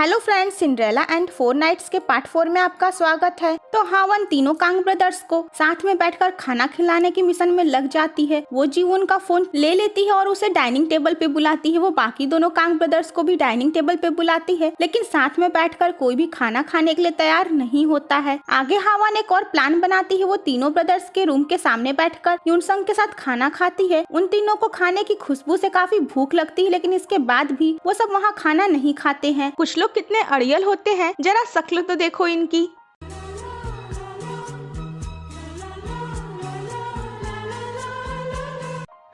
Hello friends, Cinderella and 4 nights के part 4 में आपका स्वागत है। तो हावन तीनों कांग ब्रदर्स को साथ में बैठकर खाना खिलाने के मिशन में लग जाती है। वो जीवन का फोन ले लेती है और उसे डाइनिंग टेबल पे बुलाती है। वो बाकी दोनों कांग ब्रदर्स को भी डाइनिंग टेबल पे बुलाती है, लेकिन साथ में बैठकर कोई भी खाना खाने के लिए तैयार नहीं होता है। आगे हावन एक और प्लान बनाती है। वो तीनों ब्रदर्स के रूम के सामने बैठकर यूनसंग के साथ खाना खाती है। उन तीनों को खाने की खुशबू से काफी भूख लगती है, लेकिन इसके बाद भी वो सब वहाँ खाना नहीं खाते हैं। कुछ लोग कितने अड़ियल होते हैं, जरा शक्ल तो देखो इनकी।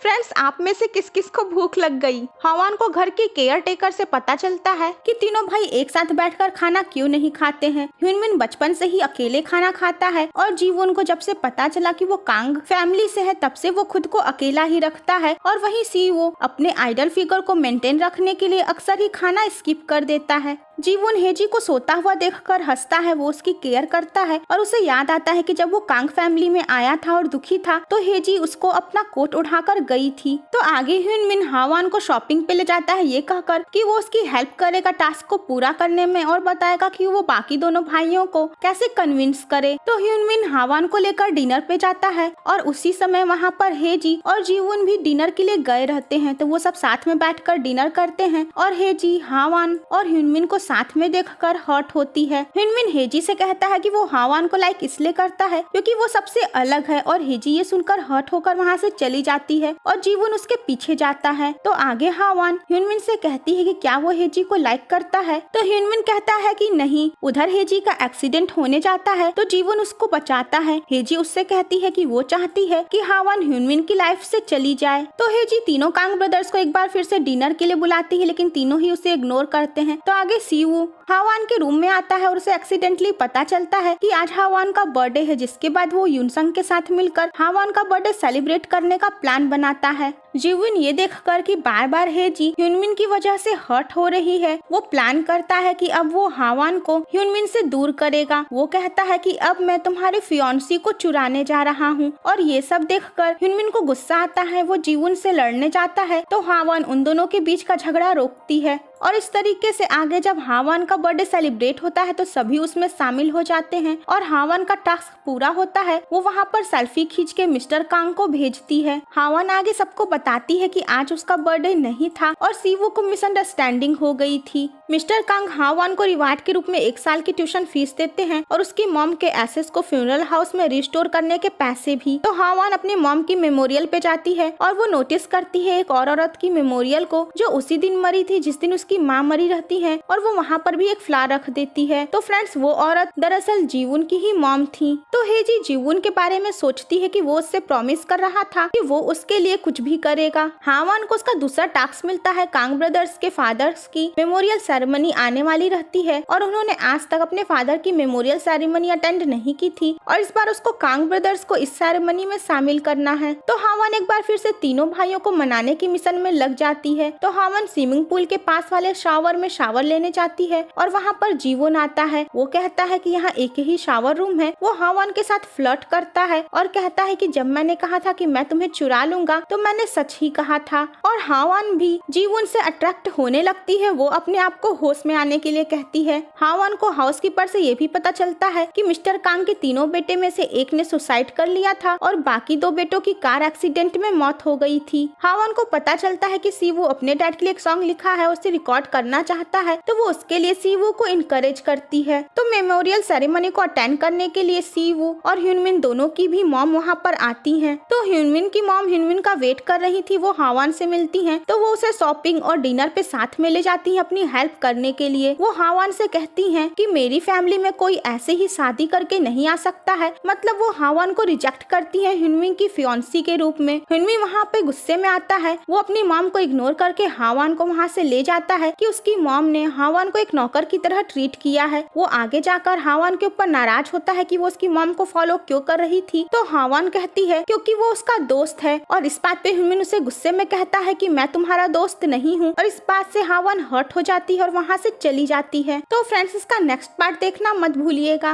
फ्रेंड्स, आप में से किस किस को भूख लग गई? हावन को घर की केयर टेकर से पता चलता है कि तीनों भाई एक साथ बैठकर खाना क्यों नहीं खाते हैं। ह्यूनमिन बचपन से ही अकेले खाना खाता है और जीवन को जब से पता चला कि वो कांग फैमिली से है, तब से वो खुद को अकेला ही रखता है। और वहीं सी वो अपने आइडल फिगर को मेंटेन रखने के लिए अक्सर ही खाना स्किप कर देता है। जीवन हेजी को सोता हुआ देखकर हंसता है। वो उसकी केयर करता है और उसे याद आता है कि जब वो कांग फैमिली में आया था और दुखी था तो हेजी उसको अपना कोट उठाकर गई थी। तो आगे ह्यूनमिन हावन को शॉपिंग पे ले जाता है, ये कहकर कि वो उसकी हेल्प करेगा टास्क को पूरा करने में और बताएगा कि वो बाकी दोनों भाइयों को कैसे कन्विंस करे। तो ह्यूनमिन हावन को लेकर डिनर पे जाता है और उसी समय वहाँ पर हेजी और जीवन भी डिनर के लिए गए रहते हैं। तो वो सब साथ में बैठकर डिनर करते हैं और हेजी हावन और ह्यूनमिन को साथ में देखकर हर्ट होती है। ह्यूनमिन हेजी से कहता है कि वो हावन को लाइक इसलिए करता है क्योंकि वो सबसे अलग है और हेजी ये सुनकर हर्ट होकर वहाँ से चली जाती है और जीवन उसके पीछे जाता है। तो आगे हावन ह्यूनमिन से कहती है कि क्या वो हेजी को लाइक करता है। तो ह्यूनमिन कहता है कि नहीं। उधर हेजी का एक्सीडेंट होने जाता है तो जीवन उसको बचाता है। हेजी उससे कहती है कि वो चाहती है कि हावन ह्यूनमिन की लाइफ से चली जाए। तो हेजी तीनों कांग ब्रदर्स को एक बार फिर से डिनर के लिए बुलाती है, लेकिन तीनों ही उसे इग्नोर करते हैं। तो आगे सीवू हावन के रूम में आता है और उसे एक्सीडेंटली पता चलता है कि आज हावन का बर्थडे है, जिसके बाद वो यूनसंग के साथ मिलकर हावन का बर्थडे सेलिब्रेट करने का प्लान बनाता है। जीवन ये देखकर कि बार बार हेजी ह्यूनमिन की वजह से हर्ट हो रही है, वो प्लान करता है कि अब वो हावन को ह्यूनमिन से दूर करेगा। वो कहता है कि अब मैं तुम्हारे फियांसी को चुराने जा रहा हूँ और ये सब देखकर ह्यूनमिन को गुस्सा आता है। वो जीवन से लड़ने जाता है तो हावन उन दोनों के बीच का झगड़ा रोकती है और इस तरीके से आगे जब हावन का बर्थडे सेलिब्रेट होता है तो सभी उसमें शामिल हो जाते हैं और हावन का टास्क पूरा होता है। वो वहाँ पर सेल्फी खींच के मिस्टर कांग को भेजती है। हावन आगे सबको बताती है कि आज उसका बर्थडे नहीं था और सीवू को मिसअंडरस्टैंडिंग हो गई थी। मिस्टर कांग हावन को रिवार्ड के रूप में 1 साल की ट्यूशन फीस देते हैं और उसकी मॉम के एसेट्स को फ्यूनरल हाउस में रिस्टोर करने के पैसे भी। तो हावन अपनी मॉम की मेमोरियल पे जाती है और वो नोटिस करती है एक और औरत की मेमोरियल को जो उसी दिन मरी थी जिस दिन उसकी माँ मरी रहती है, और वो वहाँ पर भी एक फ्लावर रख देती है। तो फ्रेंड्स, वो औरत दरअसल जीवन की ही मॉम थी। तो हेजी जीवन के बारे में सोचती है कि वो उससे प्रॉमिस कर रहा था कि वो उसके लिए कुछ भी करेगा। हावन को उसका दूसरा टास्क मिलता है। कांग ब्रदर्स के फादर्स की मेमोरियल सेरेमनी आने वाली रहती है और उन्होंने आज तक अपने फादर की मेमोरियल सेरेमनी अटेंड नहीं की थी और इस बार उसको कांग ब्रदर्स को इस सेरेमनी में शामिल करना है। तो हावन एक बार फिर से तीनों भाइयों को मनाने की मिशन में लग जाती है। तो हावन स्विमिंग पूल के पास वाले शावर में शावर लेने जाती है और वहाँ पर जीवन आता है। वो कहता है कि यहाँ एक ही शावर रूम है। वो हावन के साथ फ्लर्ट करता है और कहता है कि जब मैंने कहा था कि मैं तुम्हें चुरा लूंगा तो मैंने सच ही कहा था। और हावन भी जीवन से अट्रैक्ट होने लगती है। वो अपने आप को होश में आने के लिए कहती है। हावन को हाउसकीपर से ये भी पता चलता है कि मिस्टर कांग के तीनों बेटे में से एक ने सुसाइड कर लिया था और बाकी 2 बेटों की कार एक्सीडेंट में मौत हो गई थी। हावन को पता चलता है कि सीवू अपने डैड के लिए एक सॉन्ग लिखा है, उसे रिकॉर्ड करना चाहता है, तो वो उसके लिए सीवू को इनकरेज करती है। तो मेमोरियल सेरेमनी को अटेंड करने के लिए सीवू और ह्यूनमिन दोनों की भी मॉम वहाँ पर आती हैं। तो ह्यूनमिन की मॉम ह्यूनमिन का वेट कर रही थी। वो हावन से मिलती हैं तो वो उसे शॉपिंग और डिनर पे साथ में ले जाती है अपनी हेल्प करने के लिए। वो हावन से कहती हैं कि मेरी फैमिली में कोई ऐसे ही शादी करके नहीं आ सकता है। मतलब वो हावन को रिजेक्ट करती है ह्यूनमिन की फियांसी के रूप में। ह्यूनमिन वहाँ पे गुस्से में आता है। वो अपनी मॉम को इग्नोर करके हावन को वहाँ से ले जाता है कि उसकी मॉम ने हावन को एक नौकर की तरह ट्रीट किया है। वो आगे जाकर हावन के ऊपर नाराज होता है कि वो उसकी मॉम को फॉलो क्यों कर रही थी। तो हावन कहती है क्योंकि वो उसका दोस्त है और इस बात पे ह्यूनमिन उसे गुस्से में कहता है कि मैं तुम्हारा दोस्त नहीं हूँ और इस बात से हावन हर्ट हो जाती है और वहाँ से चली जाती है। तो फ्रेंड्स, इसका नेक्स्ट पार्ट देखना मत भूलिएगा।